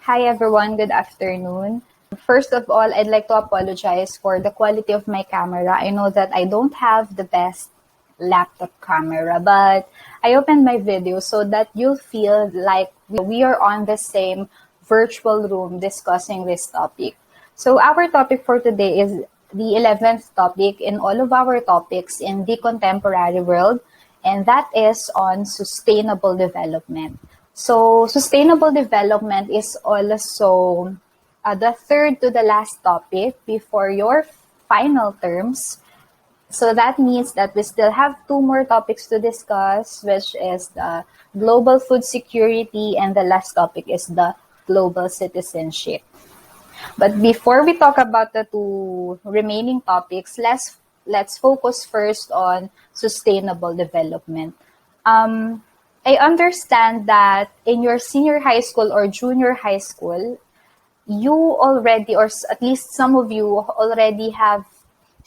Hi everyone, good afternoon. First of all, I'd like to apologize for the quality of my camera. I know that I don't have the best laptop camera, but I opened my video so that you'll feel like we are on the same virtual room discussing this topic. So our topic for today is the 11th topic in all of our topics in the contemporary world, and that is on sustainable development. So sustainable development is also the third to the last topic before your final terms. So that means that we still have two more topics to discuss, which is the global food security, and the last topic is the global citizenship. But before we talk about the two remaining topics, let's focus first on sustainable development. I understand that in your senior high school or junior high school, you already, or at least some of you already have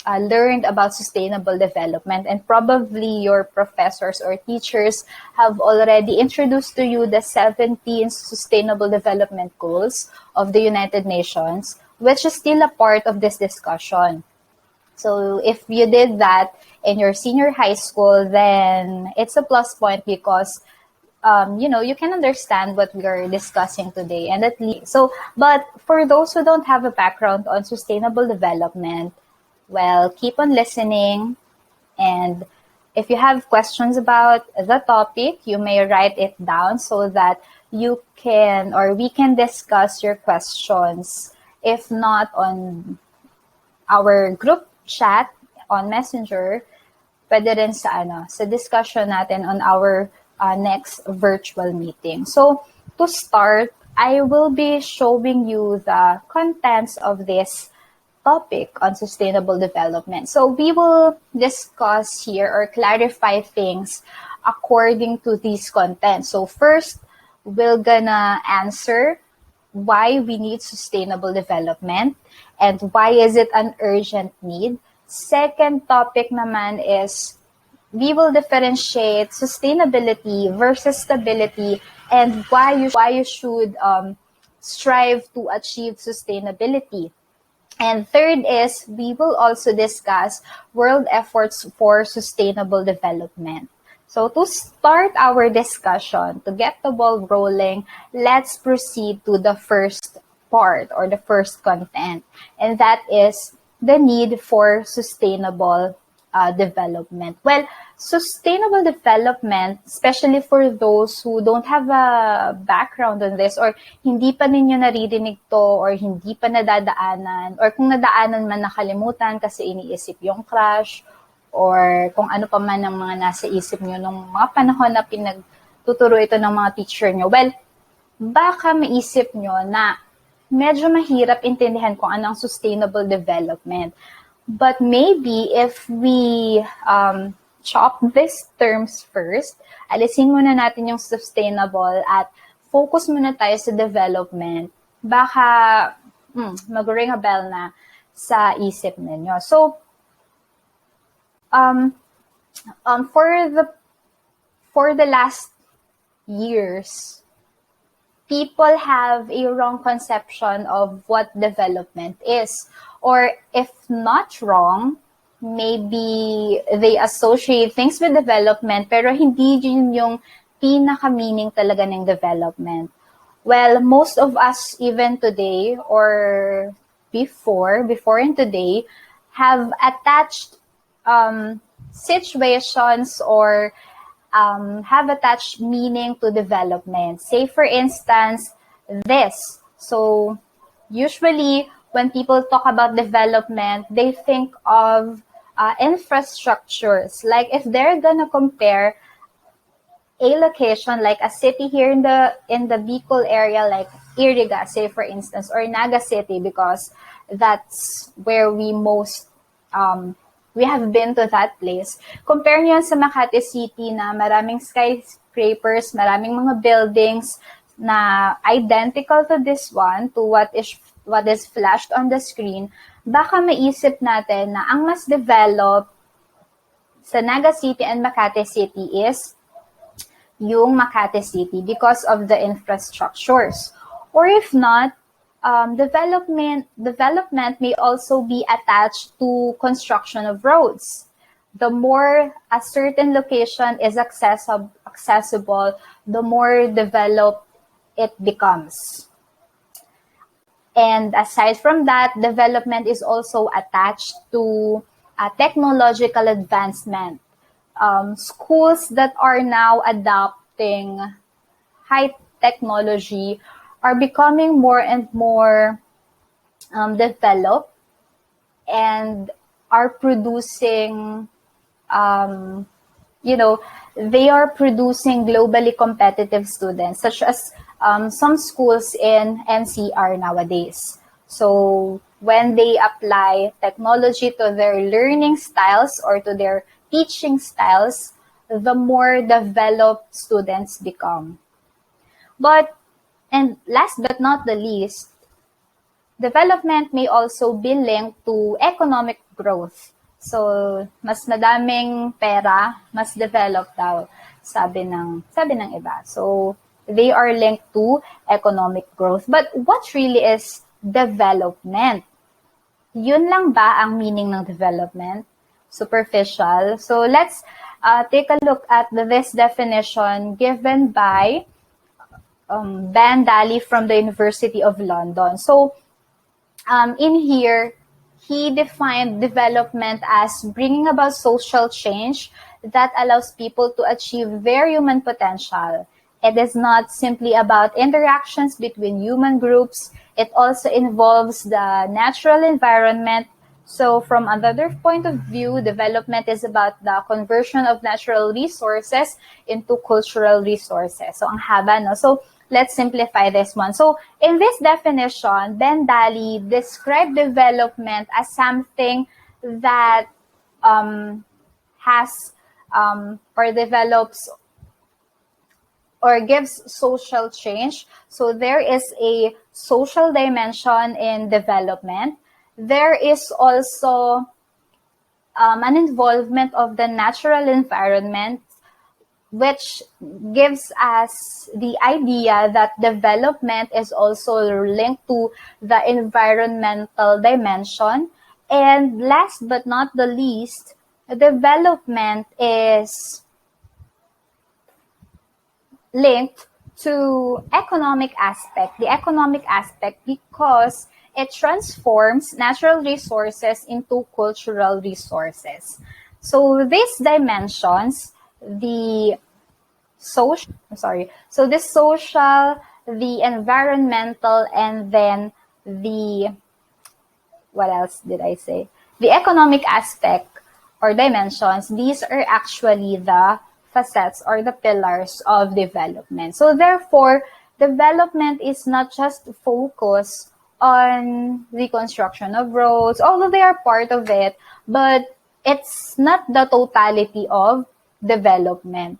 learned about sustainable development, and probably your professors or teachers have already introduced to you the 17 Sustainable Development Goals of the United Nations, which is still a part of this discussion. So if you did that in your senior high school, then it's a plus point because you can understand what we are discussing today. And at least, but for those who don't have a background on sustainable development, well, keep on listening. And if you have questions about the topic, you may write it down so that you can, or we can discuss your questions. If not on our group chat on Messenger, pwede rin sa discussion natin on our next virtual meeting. So to start, I will be showing you the contents of this topic on sustainable development. So we will discuss here or clarify things according to these contents. So first, we're gonna answer why we need sustainable development and why is it an urgent need. Second topic naman is we will differentiate sustainability versus stability and why you should strive to achieve sustainability. And third is we will also discuss world efforts for sustainable development. So to start our discussion, to get the ball rolling, let's proceed to the first part or the first content, and that is the need for sustainable development. Well, sustainable development, especially for those who don't have a background on this or hindi pa ninyo naririnig to or hindi pa nadadaanan or kung nadaanan man nakalimutan kasi iniisip yung crush or kung ano pa man ang mga nasa isip nyo nung mga panahon na pinagtuturo ito ng mga teacher nyo. Well, baka maisip nyo na medyo mahirap intindihan kung anong sustainable development. But maybe if we chop these terms first, alisin muna natin yung sustainable at focus muna tayo sa development, baka mag-ring a bell na sa isip ninyo. So, for the last years, people have a wrong conception of what development is. Or if not wrong, maybe they associate things with development pero hindi yun yung pinaka-meaning talaga ng development. Well, most of us even today or before and today have attached situations or have attached meaning to development. Say for instance, this. So usually when people talk about development, they think of infrastructures. Like if they're gonna compare a location like a city here in the Bicol area, like Iriga, say for instance, or Naga City, because that's where we have been to that place. Compare nyo sa Makati City na maraming skyscrapers, maraming mga buildings na identical to this one, to what is flashed on the screen. Baka maisip natin na ang mas developed sa Naga City and Makati City is yung Makati City because of the infrastructures. Or if not, development may also be attached to construction of roads. The more a certain location is accessible, the more developed it becomes. And aside from that, development is also attached to technological advancement. Schools that are now adopting high technology are becoming more and more developed and are producing, they are producing globally competitive students, such as some schools in NCR nowadays. So when they apply technology to their learning styles or to their teaching styles, the more developed students become. And last but not the least, development may also be linked to economic growth. So, mas madaming pera, mas developed daw, sabi ng iba. So, they are linked to economic growth. But what really is development? Yun lang ba ang meaning ng development? Superficial. So, let's take a look at this definition given by Ben Daly from the University of London. So, in here, he defined development as bringing about social change that allows people to achieve their human potential. It is not simply about interactions between human groups. It also involves the natural environment. So from another point of view, development is about the conversion of natural resources into cultural resources. So ang haba, no? So let's simplify this one. So in this definition, Ben Daly described development as something that has or develops or gives social change. So there is a social dimension in development. There is also an involvement of the natural environment, which gives us the idea that development is also linked to the environmental dimension. And last but not the least, development is linked to economic aspect, the economic aspect, because it transforms natural resources into cultural resources. So these dimensions, the social, the environmental, and then what else did I say? The economic aspect or dimensions, these are actually the facets or the pillars of development. So therefore, development is not just focused on the construction of roads, although they are part of it, but it's not the totality of development.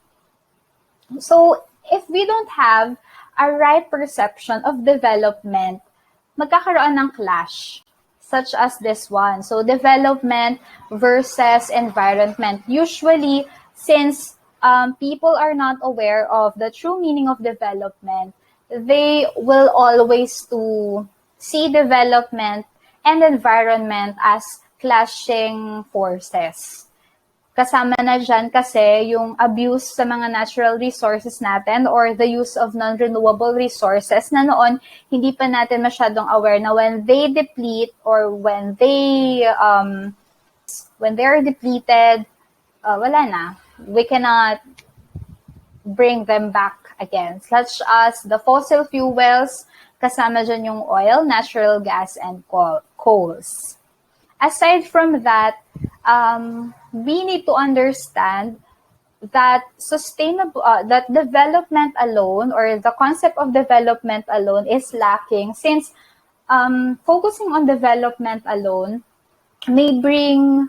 So if we don't have a right perception of development, magkakaroon ng clash, such as this one. So development versus environment. Usually, since people are not aware of the true meaning of development, they will always see development and environment as clashing forces. Kasama na dyan kasi yung abuse sa mga natural resources natin or the use of non-renewable resources na noon hindi pa natin masyadong aware na when they deplete or when they are depleted, wala na. We cannot bring them back again. Such as the fossil fuels, kasama dyan yung oil, natural gas, and coals. Aside from that, we need to understand that that development alone or the concept of development alone is lacking, since focusing on development alone may bring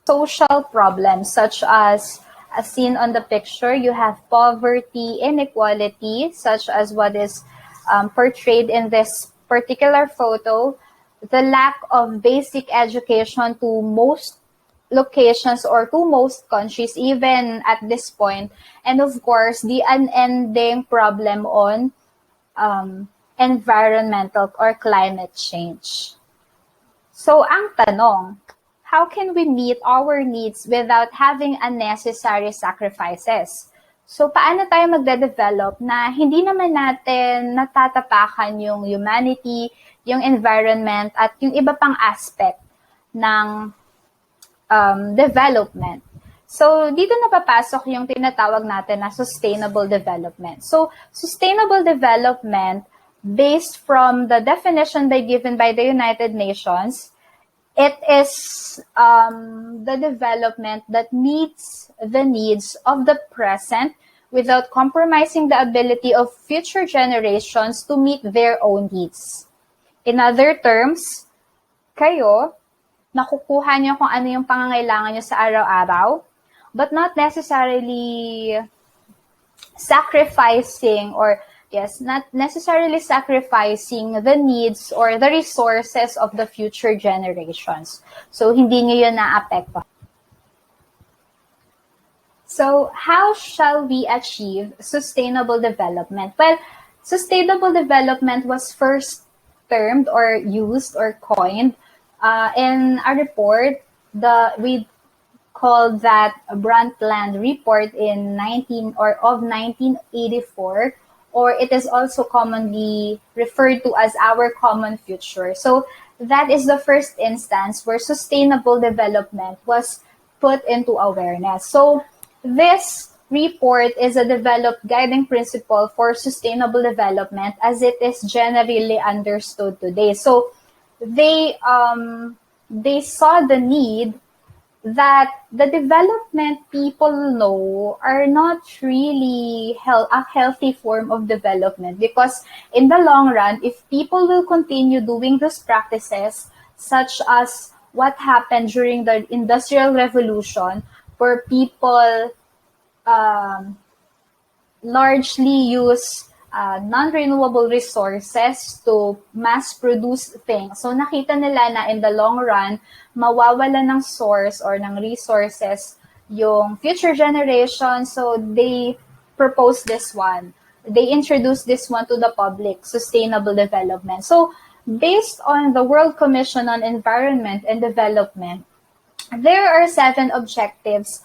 social problems such as seen on the picture. You have poverty, inequality, such as what is portrayed in this particular photo, the lack of basic education to most locations or to most countries, even at this point, and of course, the unending problem on environmental or climate change. So ang tanong, how can we meet our needs without having unnecessary sacrifices? So paano tayo magde-develop na hindi naman natin natatapakan yung humanity, yung environment, at yung iba pang aspect ng development? So dito napapasok yung tinatawag natin na sustainable development. So sustainable development, based from the definition given by the United Nations, it is the development that meets the needs of the present without compromising the ability of future generations to meet their own needs. In other terms, kayo, nakukuha nyo kung ano yung pangangailangan nyo sa araw-araw, but not necessarily sacrificing not necessarily sacrificing the needs or the resources of the future generations. So, hindi nyo yun na-apekto. So, how shall we achieve sustainable development? Well, sustainable development was first termed or used or coined in a report we called that Bruntland Report in 1984, or it is also commonly referred to as our common future. So that is the first instance where sustainable development was put into awareness. So this report is a developed guiding principle for sustainable development as it is generally understood today. So they saw the need that the development people know are not really a healthy form of development, because in the long run, if people will continue doing these practices, such as what happened during the Industrial Revolution, where people largely use non-renewable resources to mass-produce things. So nakita nila na in the long run, mawawala ng source or ng resources yung future generation. So they proposed this one. They introduced this one to the public, sustainable development. So based on the World Commission on Environment and Development, there are 7 objectives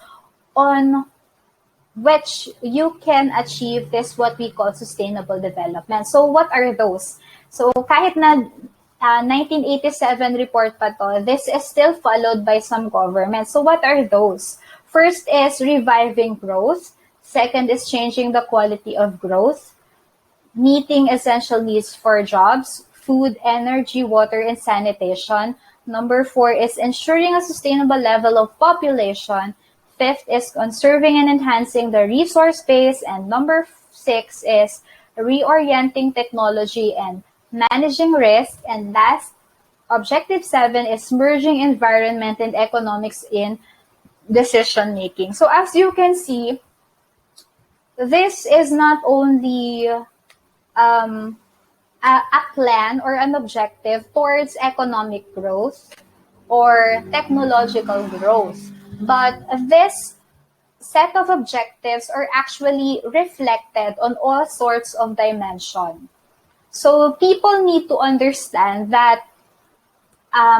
on which you can achieve this, what we call sustainable development. So what are those? So kahit na 1987 report pa to, this is still followed by some governments. So what are those? First is reviving growth. Second is changing the quality of growth. Meeting essential needs for jobs, food, energy, water, and sanitation. Number 4 is ensuring a sustainable level of population. 5th is conserving and enhancing the resource base. And number 6 is reorienting technology and managing risk. And last, objective 7 is merging environment and economics in decision making. So as you can see, this is not only a plan or an objective towards economic growth or technological growth, but this set of objectives are actually reflected on all sorts of dimensions. So people need to understand that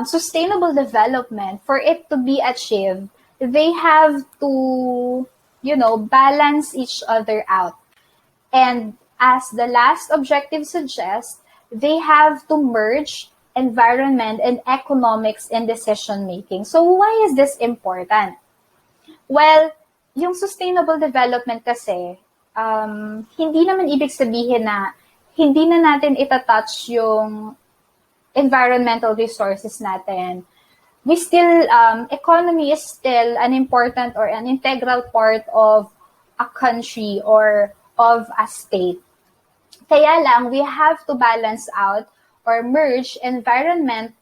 sustainable development, for it to be achieved, they have to, balance each other out. And as the last objective suggests, they have to merge environment and economics in decision making. So why is this important? Well, yung sustainable development kasi, hindi naman ibig sabihin na hindi na natin itatouch yung environmental resources natin. We still, economy is still an important or an integral part of a country or of a state. Kaya lang, we have to balance out or merge environment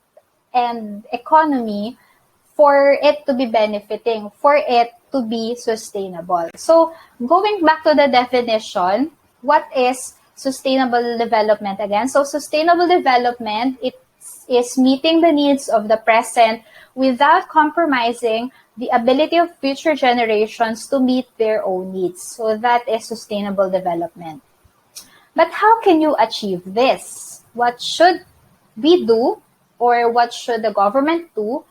and economy for it to be benefiting, for it to be sustainable. So, going back to the definition, what is sustainable development again? So, sustainable development, it is meeting the needs of the present without compromising the ability of future generations to meet their own needs. So, that is sustainable development. But how can you achieve this? What should we do, or what should the government do?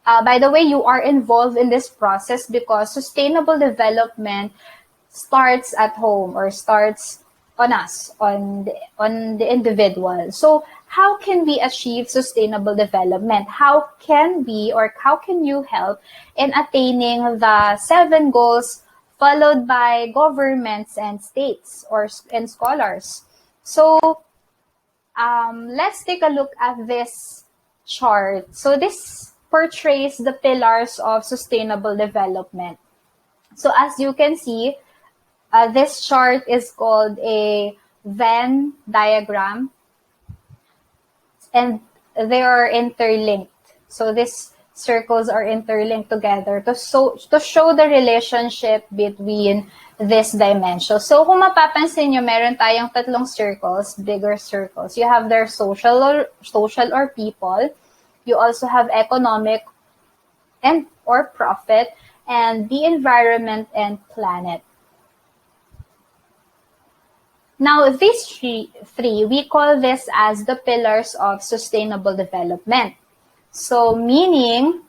By the way, you are involved in this process because sustainable development starts at home, or starts on us, on the individual. So how can we achieve sustainable development? How can we, or how can you help in attaining the 7 goals followed by governments and states, and scholars? So let's take a look at this chart. So this portrays the pillars of sustainable development. So as you can see, this chart is called a Venn diagram, and they are interlinked. So these circles are interlinked together to show the relationship between this dimension. So kung mapapansin nyo, meron tayong tatlong circles, bigger circles. You have their social or people. You also have economic and or profit, and the environment and planet. Now, these three, we call this as the pillars of sustainable development. So, meaning,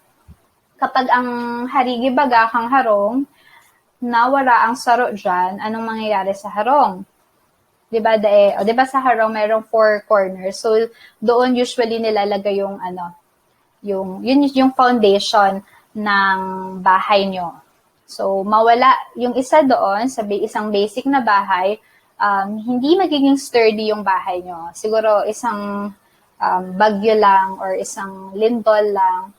kapag ang harigi baga kang harong, nawala ang saro dyan, anong mangyayari sa harong? Diba, diba sa harong mayroong 4 corners. So, doon usually nilalagay yung yung foundation ng bahay nyo. So, mawala yung isa doon, isang basic na bahay, hindi magiging sturdy yung bahay nyo. Siguro isang bagyo lang or isang lindol lang,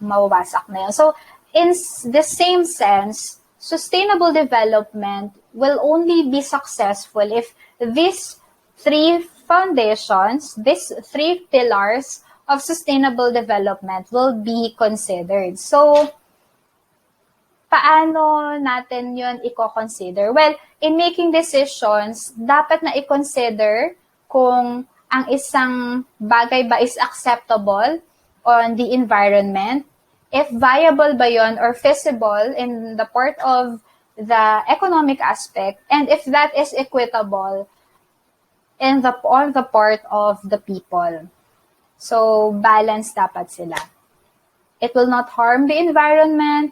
mawawasak na yun. So, in the same sense, sustainable development will only be successful if these 3 foundations, these 3 pillars of sustainable development will be considered. So, paano natin yun i-consider? Well, in making decisions, dapat na i-consider kung ang isang bagay ba is acceptable on the environment, if viable ba yun or feasible in the part of the economic aspect, and if that is equitable on the part of the people. So, balance dapat sila. It will not harm the environment.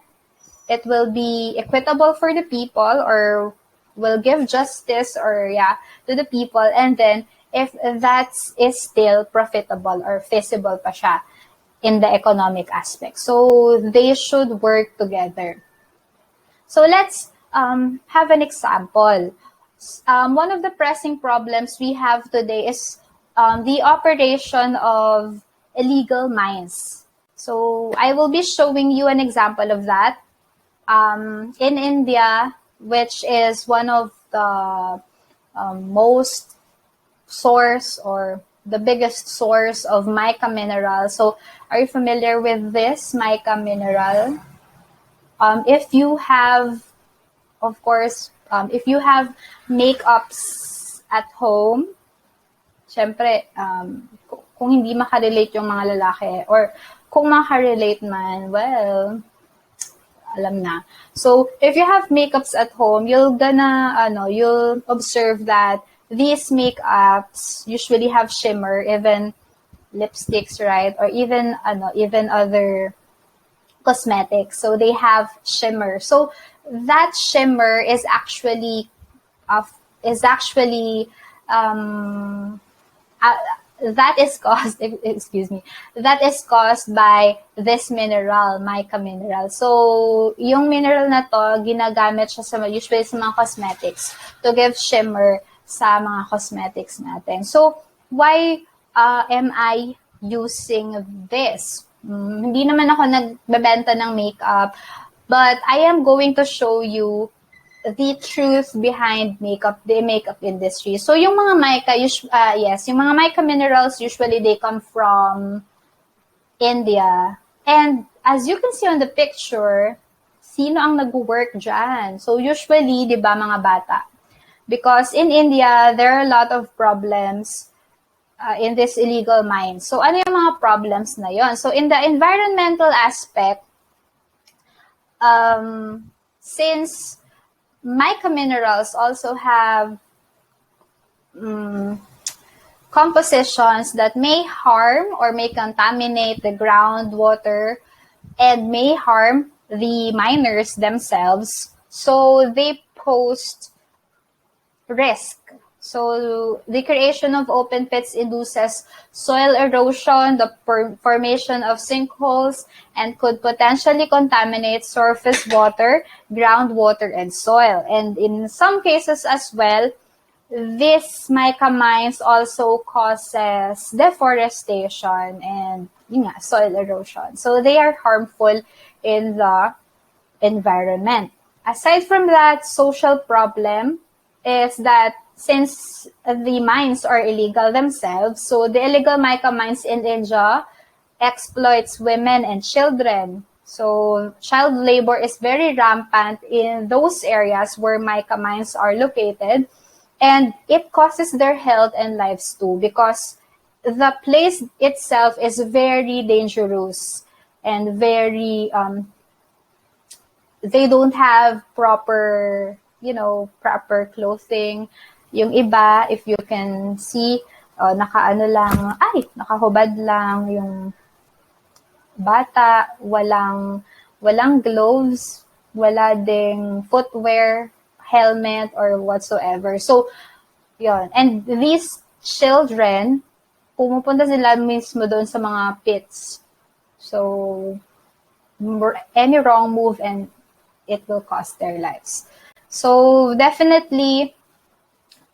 It will be equitable for the people, or will give justice to the people. And then, if that is still profitable or feasible pa siya in the economic aspect. So, they should work together. So, let's have an example. One of the pressing problems we have today is the operation of illegal mines. So I will be showing you an example of that. In India, which is one of the most source or the biggest source of mica mineral. So are you familiar with this mica mineral? If you have, of course, if you have makeups at home, syempre, kung hindi makarelate yung mga lalaki, or kung makarelate man, well, alam na. So, if you have makeups at home, you'll observe that these makeups usually have shimmer, even lipsticks, right? Or even other cosmetics. So, they have shimmer. So, that shimmer is actually that is caused by this mineral, mica mineral. So, yung mineral na to, ginagamit siya usually sa mga cosmetics to give shimmer sa mga cosmetics natin. So, why am I using this? Hindi naman ako nagbebenta ng makeup, but I am going to show you the truth behind the makeup industry. So, yung mga mica, yung mga mica minerals, usually they come from India. And as you can see on the picture, sino ang nag-work dyan? So, usually, di ba, mga bata? Because in India, there are a lot of problems in this illegal mines. So, ano yung mga problems na yon? So, in the environmental aspect, since mica minerals also have compositions that may harm or may contaminate the groundwater and may harm the miners themselves. So they pose risk. So the creation of open pits induces soil erosion, the formation of sinkholes, and could potentially contaminate surface water, groundwater, and soil. And in some cases as well, this mica mines also causes deforestation and soil erosion. So they are harmful in the environment. Aside from that, social problem is that since the mines are illegal themselves, so the illegal mica mines in India exploits women and children. So child labor is very rampant in those areas where mica mines are located, and it causes their health and lives too, because the place itself is very dangerous and very they don't have proper clothing. Yung iba, if you can see, nakahubad lang yung bata, walang gloves, wala ding footwear, helmet, or whatsoever. So, yun. And these children, pumupunta sila mismo doon sa mga pits. So, any wrong move and it will cost their lives. So, definitely,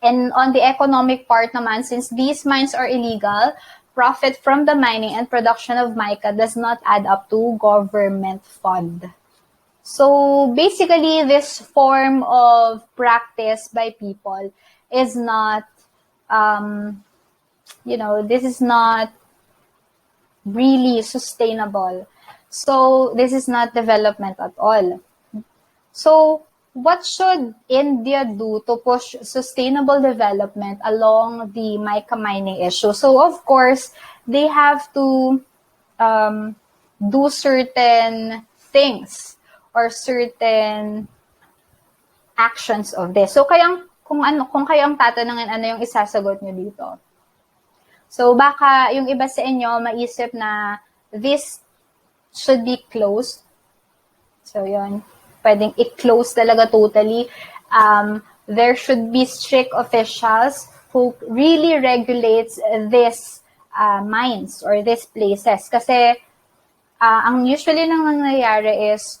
and on the economic part naman, since these mines are illegal, profit from the mining and production of mica does not add up to government fund. So basically, this form of practice by people is not, this is not really sustainable. So this is not development at all. So what should India do to push sustainable development along the mica mining issue? So of course, they have to do certain things or certain actions of this. So kung kayo ang tatanungin, ano yung isasagot nyo dito? So baka yung iba sa inyo maisip na this should be closed. So yun, pwedeng i-close talaga totally. There should be strict officials who really regulates this mines or these places. Kasi ang usually nang nangyayari is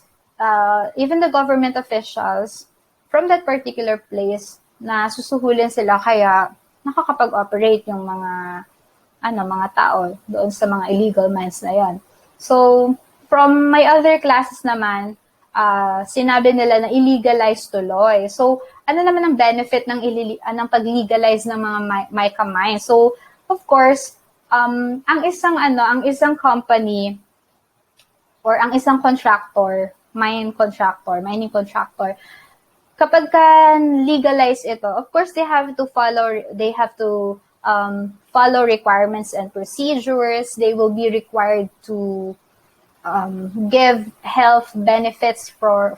even the government officials from that particular place na susuhulin sila kaya nakakapag-operate yung mga tao doon sa mga illegal mines na yan. So, from my other classes naman, sinabi nila na illegalize tuloy. So, ano naman ang benefit ng pag-legalize ng mga mica mines? So, of course, ang isang company or ang isang mining contractor, kapag legalize ito, of course they have to follow requirements and procedures. They will be required to give health benefits from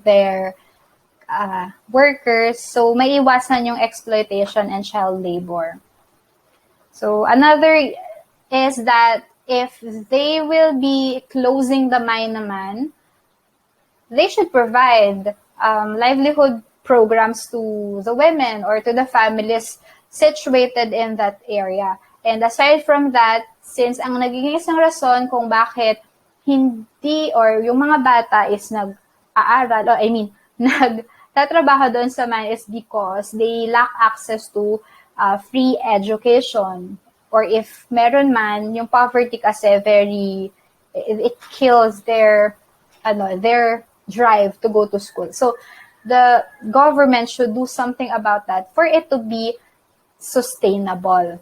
their workers. So maiiwasan yung exploitation and child labor. So another is that if they will be closing the mine naman, they should provide livelihood programs to the women or to the families situated in that area. And aside from that, since ang nagiging isang rason kung bakit hindi or yung mga bata is nag-aaral, nagtatrabaho doon sa mine is because they lack access to free education. Or if meron man, yung poverty kasi it kills their drive to go to school. So the government should do something about that for it to be sustainable.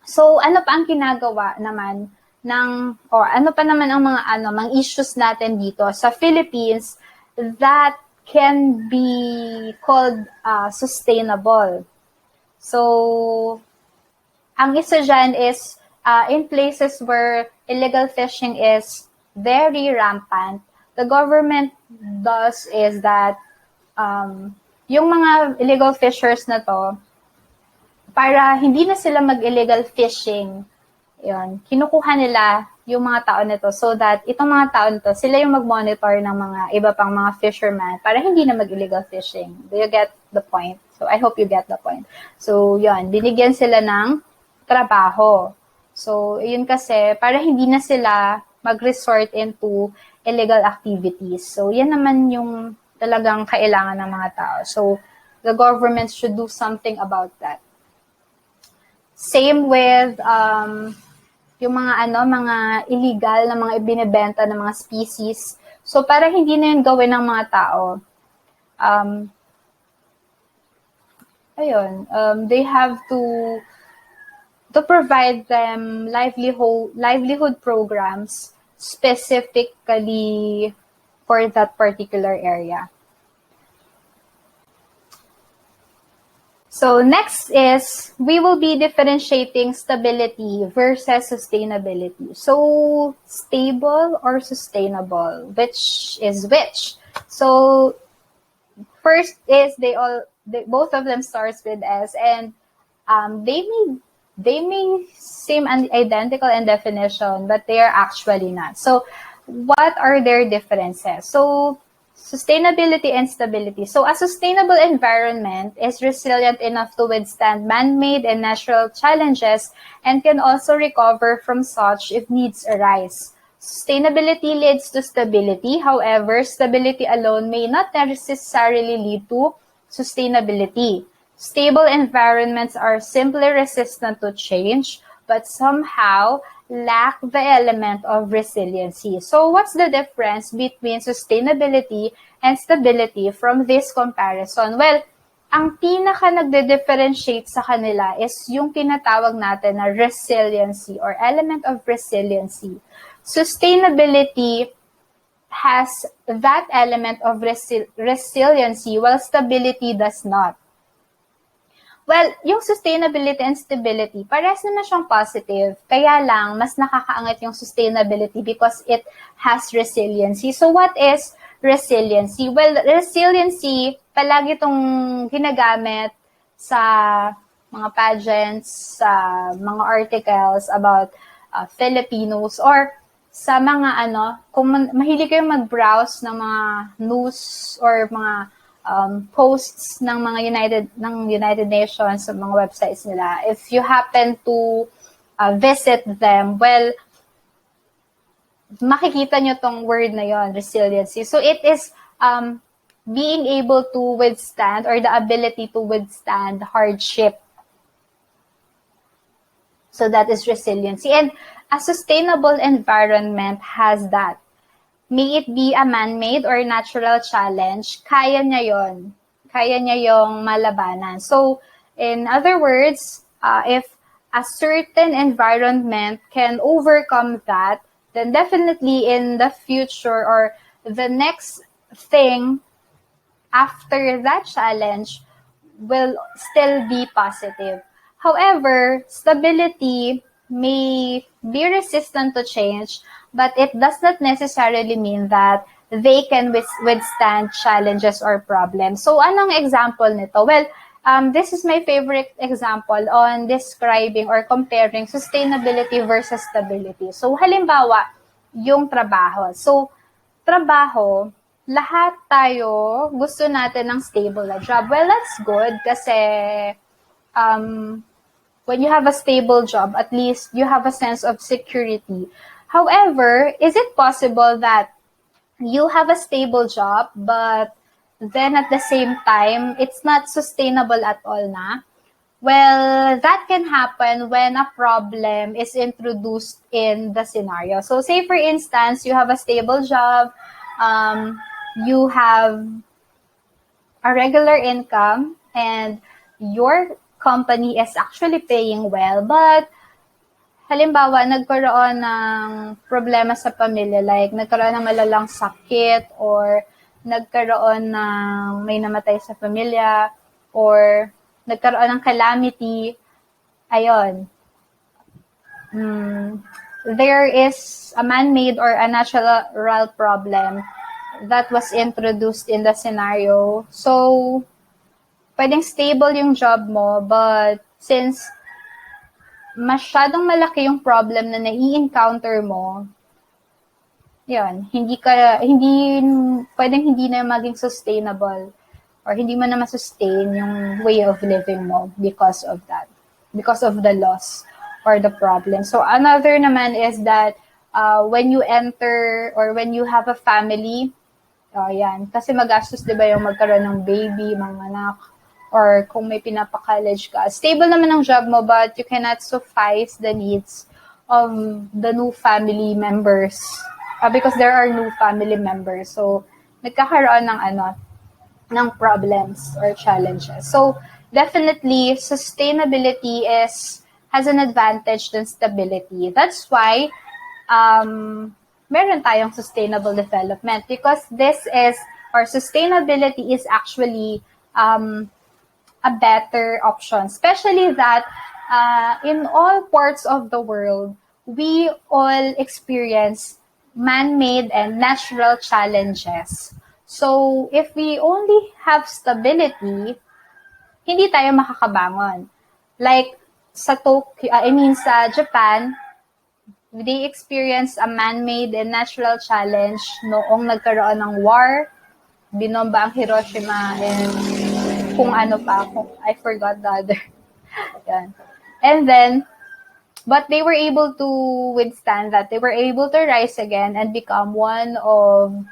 So ano pa ang ginagawa naman ano pa naman ang mga issues natin dito sa Philippines that can be called sustainable. So ang isa dyan is in places where illegal fishing is very rampant, the government does is that yung mga illegal fishers na to, para hindi na sila mag-illegal fishing. Yun, kinukuha nila yung mga tao nito so that itong mga tao nito, sila yung mag-monitor ng mga iba pang mga fishermen para hindi na mag-illegal fishing. Do you get the point? So, I hope you get the point. So, yun, binigyan sila ng trabaho. So, yun kasi, para hindi na sila mag-resort into illegal activities. So, yan naman yung talagang kailangan ng mga tao. So, the government should do something about that. Same with yung mga illegal na mga ibinebenta ng mga species. So, para hindi na yun gawin ng mga tao, they have to provide them livelihood programs specifically for that particular area. So next is, we will be differentiating stability versus sustainability. So stable or sustainable, which is which? So first is both of them starts with S, and they may seem identical in definition, but they are actually not. So what are their differences? So sustainability and stability. So a sustainable environment is resilient enough to withstand man-made and natural challenges and can also recover from such if needs arise. Sustainability leads to stability. However, stability alone may not necessarily lead to sustainability. Stable environments are simply resistant to change, but somehow lack the element of resiliency. So what's the difference between sustainability and stability from this comparison? Well, ang pinaka nagde-differentiate sa kanila is yung tinatawag natin na resiliency or element of resiliency. Sustainability has that element of resiliency while stability does not. Well, yung sustainability and stability, parehas naman siyang positive. Kaya lang, mas nakakaangat yung sustainability because it has resiliency. So what is resiliency? Well, resiliency, palagi itong ginagamit sa mga pageants, sa mga articles about Filipinos, or sa mga kung mahilig kayong mag-browse ng mga news or mga posts ng mga United Nations sa mga websites nila. If you happen to visit them, well, makikita nyo tong word na yon, resiliency. So it is being able to withstand or the ability to withstand hardship. So that is resiliency. And a sustainable environment has that. May it be a man-made or natural challenge, kaya niya yon. Kaya niya yung malabanan. So, in other words, if a certain environment can overcome that, then definitely in the future or the next thing after that challenge will still be positive. However, stability may be resistant to change, but it does not necessarily mean that they can withstand challenges or problems. So, anong example nito? Well, this is my favorite example on describing or comparing sustainability versus stability. So, halimbawa, yung trabaho. So, trabaho, lahat tayo gusto natin ng stable na job. Well, that's good kasi when you have a stable job, at least you have a sense of security. However, is it possible that you have a stable job, but then at the same time, it's not sustainable at all na? Well, that can happen when a problem is introduced in the scenario. So say for instance, you have a stable job, you have a regular income, and your company is actually paying well, but halimbawa, nagkaroon ng problema sa pamilya, like nagkaroon ng malalang sakit or nagkaroon ng may namatay sa pamilya or nagkaroon ng calamity, ayun. There is a man-made or a natural problem that was introduced in the scenario. So, pwedeng stable yung job mo, but Since masyadong malaki yung problem na nai-encounter mo, yun, pwedeng hindi na maging sustainable or hindi mo na masustain yung way of living mo because of that, because of the loss or the problem. So another naman is that when you enter or when you have a family, yan, kasi magastos, di ba, yung magkaroon ng baby, mga anak, or kung may pinapa-college ka. Stable naman ang job mo, but you cannot suffice the needs of the new family members because there are new family members. So, nagkakaroon ng problems or challenges. So, definitely, sustainability has an advantage than stability. That's why meron tayong sustainable development because sustainability is actually a better option, especially that in all parts of the world, we all experience man-made and natural challenges. So, if we only have stability, hindi tayo makakabangon. Like, sa Japan, they experienced a man-made and natural challenge noong nagkaroon ng war, binomba ang Hiroshima and kung ano pa, I forgot the other. Yan. And then, but they were able to withstand that. They were able to rise again and become one of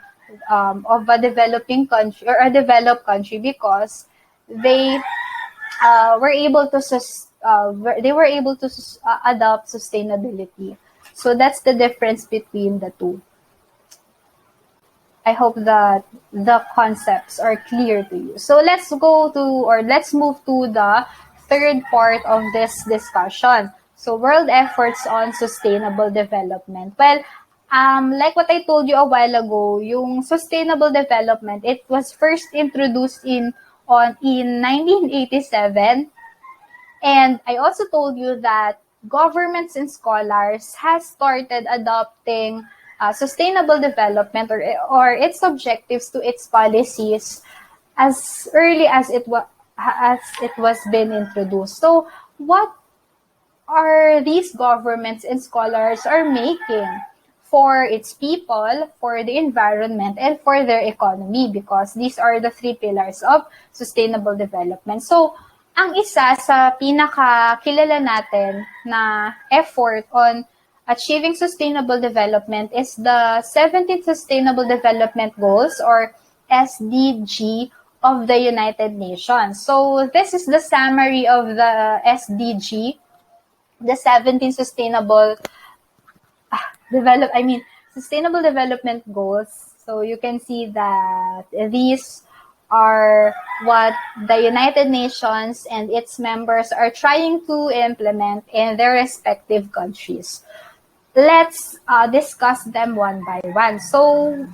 a developing country or a developed country because they were able to adopt sustainability. So that's the difference between the two. I hope that the concepts are clear to you. So let's move to the third part of this discussion. So world efforts on sustainable development. Well, like what I told you a while ago, yung sustainable development, it was first introduced in 1987. And I also told you that governments and scholars has started adopting sustainable development or its objectives to its policies as early as it was been introduced. So what are these governments and scholars are making for its people, for the environment, and for their economy? Because these are the three pillars of sustainable development. So ang isa sa pinaka-kilala natin na effort on achieving sustainable development is the 17th Sustainable Development Goals or SDG of the United Nations. So this is the summary of the SDG, the 17 Sustainable Development Goals. So you can see that these are what the United Nations and its members are trying to implement in their respective countries. Let's discuss them one by one. So,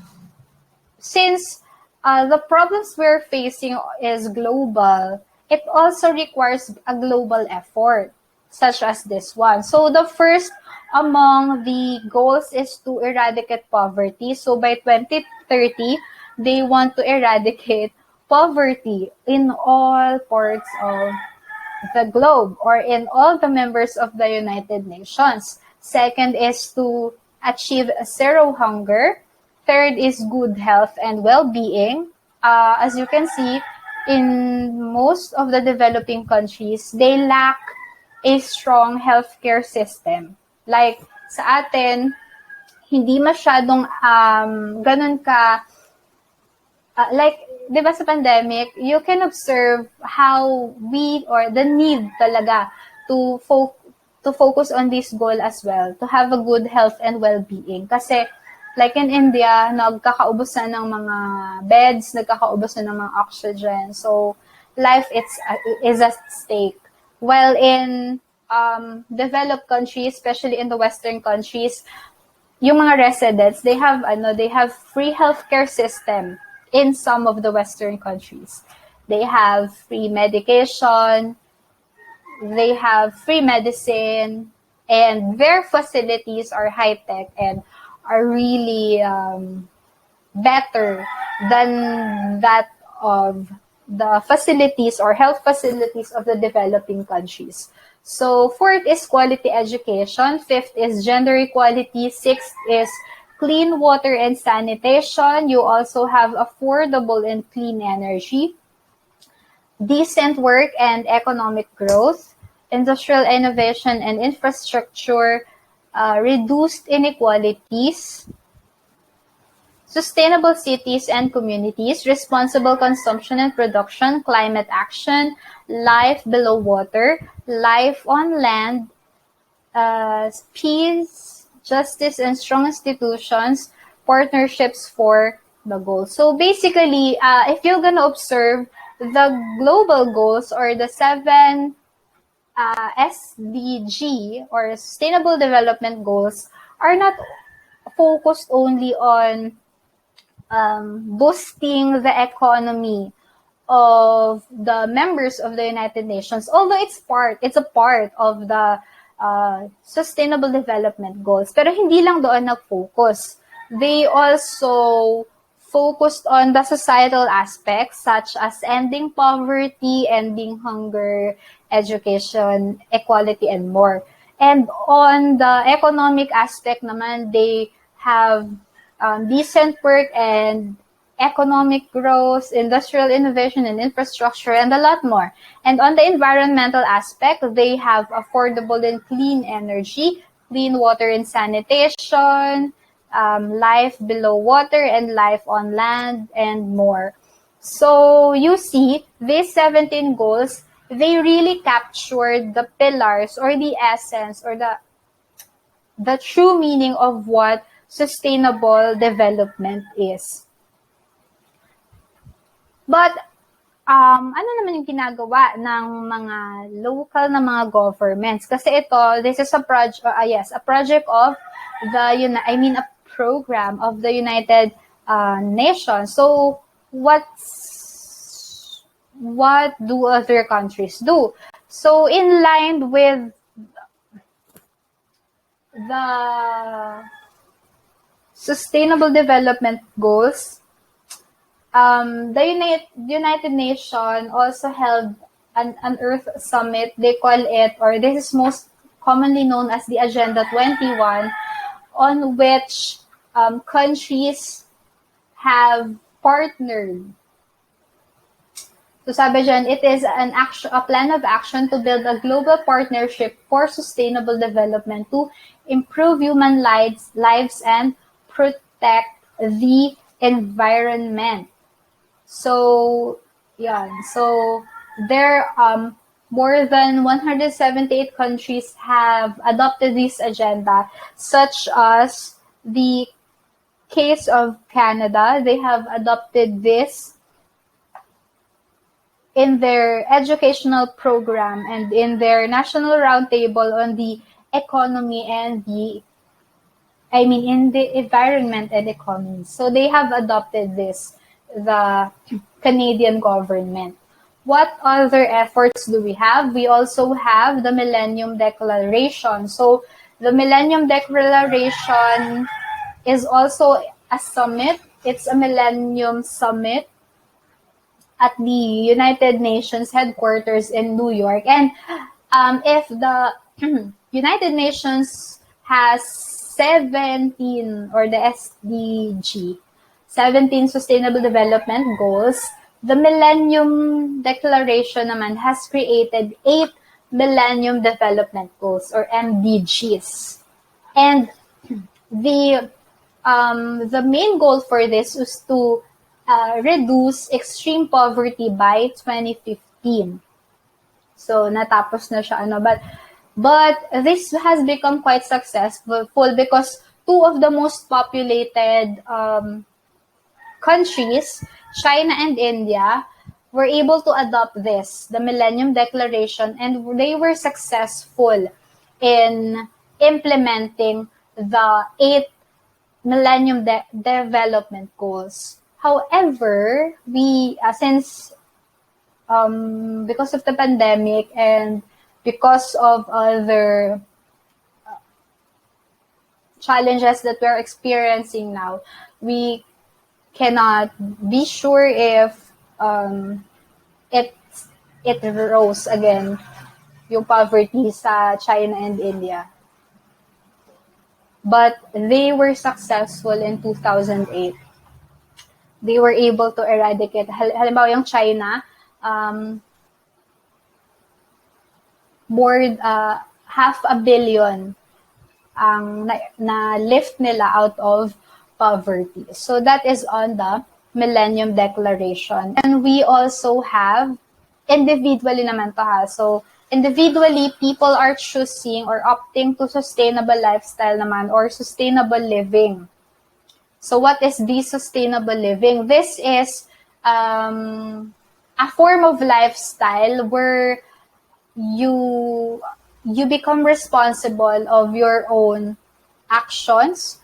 since the problems we're facing is global, it also requires a global effort, such as this one. So, the first among the goals is to eradicate poverty. So, by 2030, they want to eradicate poverty in all parts of the globe or in all the members of the United Nations. Second is to achieve zero hunger. Third is good health and well-being. As you can see, in most of the developing countries, they lack a strong healthcare system. Like sa atin, hindi masyadong ganun ka, like, di ba sa pandemic, you can observe how the need talaga to focus on this goal as well, to have a good health and well-being. Kasi, like in India, nagkakaubos na ng mga beds, nagkakaubos na ng mga oxygen. So, life is at stake. While in developed countries, especially in the Western countries, yung mga residents, they have free healthcare system in some of the Western countries. They have free medication, they have free medicine, and their facilities are high-tech and are really better than that of the facilities or health facilities of the developing countries. So fourth is quality education, fifth is gender equality, sixth is clean water and sanitation. You also have affordable and clean energy, decent work and economic growth, industrial innovation and infrastructure, reduced inequalities, sustainable cities and communities, responsible consumption and production, climate action, life below water, life on land, peace, justice, and strong institutions, partnerships for the goals. So basically, if you're gonna observe the global goals or the seven SDG or Sustainable Development Goals are not focused only on boosting the economy of the members of the United Nations, although it's a part of the Sustainable Development Goals. Pero hindi lang doon nag-focus. They also focused on the societal aspects such as ending poverty, ending hunger, education, equality, and more. And on the economic aspect naman, they have decent work and economic growth, industrial innovation and infrastructure, and a lot more. And on the environmental aspect, they have affordable and clean energy, clean water and sanitation, life below water and life on land, and more. So you see, these 17 goals, they really captured the pillars or the essence or the true meaning of what sustainable development is. But ano naman yung ginagawa ng mga local na mga governments? Kasi this is a project, a project of a program of the United Nations. So what do other countries do? So in line with the Sustainable Development Goals, the United Nations also held an Earth Summit. They call it, or this is most commonly known as the Agenda 21, on which countries have partnered. So sabi dyan, it is a plan of action to build a global partnership for sustainable development to improve human lives and protect the environment. So, so there more than 178 countries have adopted this agenda, such as the case of Canada. They have adopted this in their educational program and in their national roundtable on the economy and in the environment and economy. So they have adopted this, the Canadian government. What other efforts do we have? We also have the Millennium Declaration. So the Millennium Declaration is also a summit. It's a Millennium Summit at the United Nations headquarters in New York. And if the United Nations has 17, or the SDG, 17 Sustainable Development Goals, the Millennium Declaration naman has created 8 Millennium Development Goals, or MDGs. And the main goal for this is to reduce extreme poverty by 2015. So natapos na siya, but this has become quite successful because 2 of the most populated countries, China and India, were able to adopt this, the Millennium Declaration, and they were successful in implementing the 8 Millennium Development Goals. However, we, since because of the pandemic and because of other challenges that we're experiencing now, we cannot be sure if it it rose again, yung poverty sa China and India. But they were successful in 2008. They were able to eradicate, halimbawa yung China, more 500 million ang na lift nila out of poverty. So that is on the Millennium Declaration. And we also have individually naman to ha. So individually, people are choosing or opting to sustainable lifestyle naman or sustainable living. So what is the sustainable living? This is a form of lifestyle where you become responsible of your own actions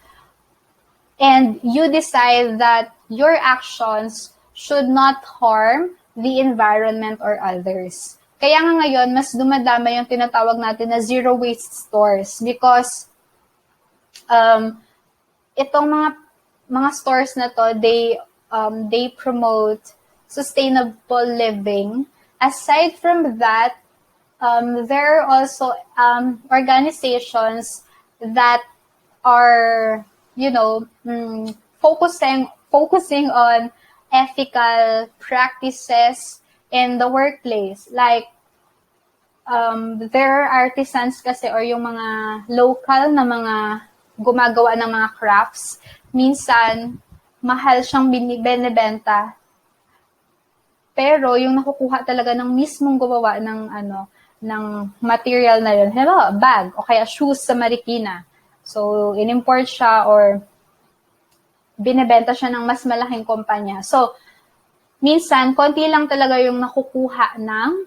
and you decide that your actions should not harm the environment or others. Kaya nga ngayon, mas dumadami yung tinatawag natin na zero waste stores because itong mga stores na to, they promote sustainable living. Aside from that, there are also organizations that are, focusing on ethical practices in the workplace. Like, there are artisans kasi or yung mga local na mga gumagawa ng mga crafts. Minsan, mahal siyang binibenta. Pero yung nakukuha talaga ng mismong gumawa ng material na yun, halimbawa, bag o kaya shoes sa Marikina. So, in-import siya or binibenta siya ng mas malaking kumpanya. So, minsan, konti lang talaga yung nakukuha ng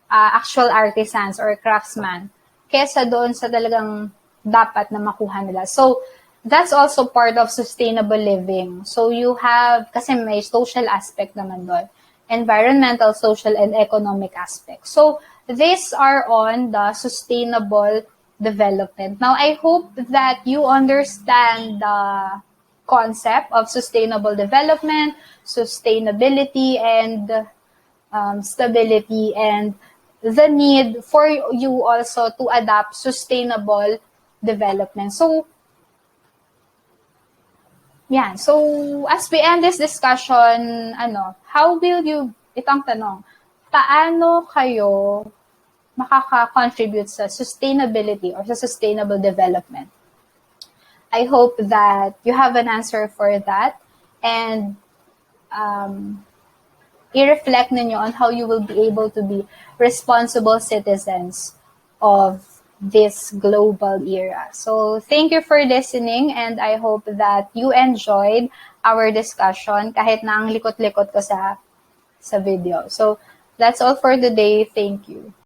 actual artisans or craftsman kesa doon sa talagang dapat na makuha nila. So, that's also part of sustainable living. So, you have, kasi may social aspect naman doon. Environmental, social, and economic aspects. So, these are on the sustainable development. Now, I hope that you understand the concept of sustainable development, sustainability, and stability, and the need for you also to adapt sustainable development. So, yeah. So, as we end this discussion, how will you, itong tanong, paano kayo makaka-contribute sa sustainability or sa sustainable development? I hope that you have an answer for that and i-reflect ninyo on how you will be able to be responsible citizens of this global era. So thank you for listening and I hope that you enjoyed our discussion kahit na ang likot-likot ko sa video. So that's all for today. Thank you.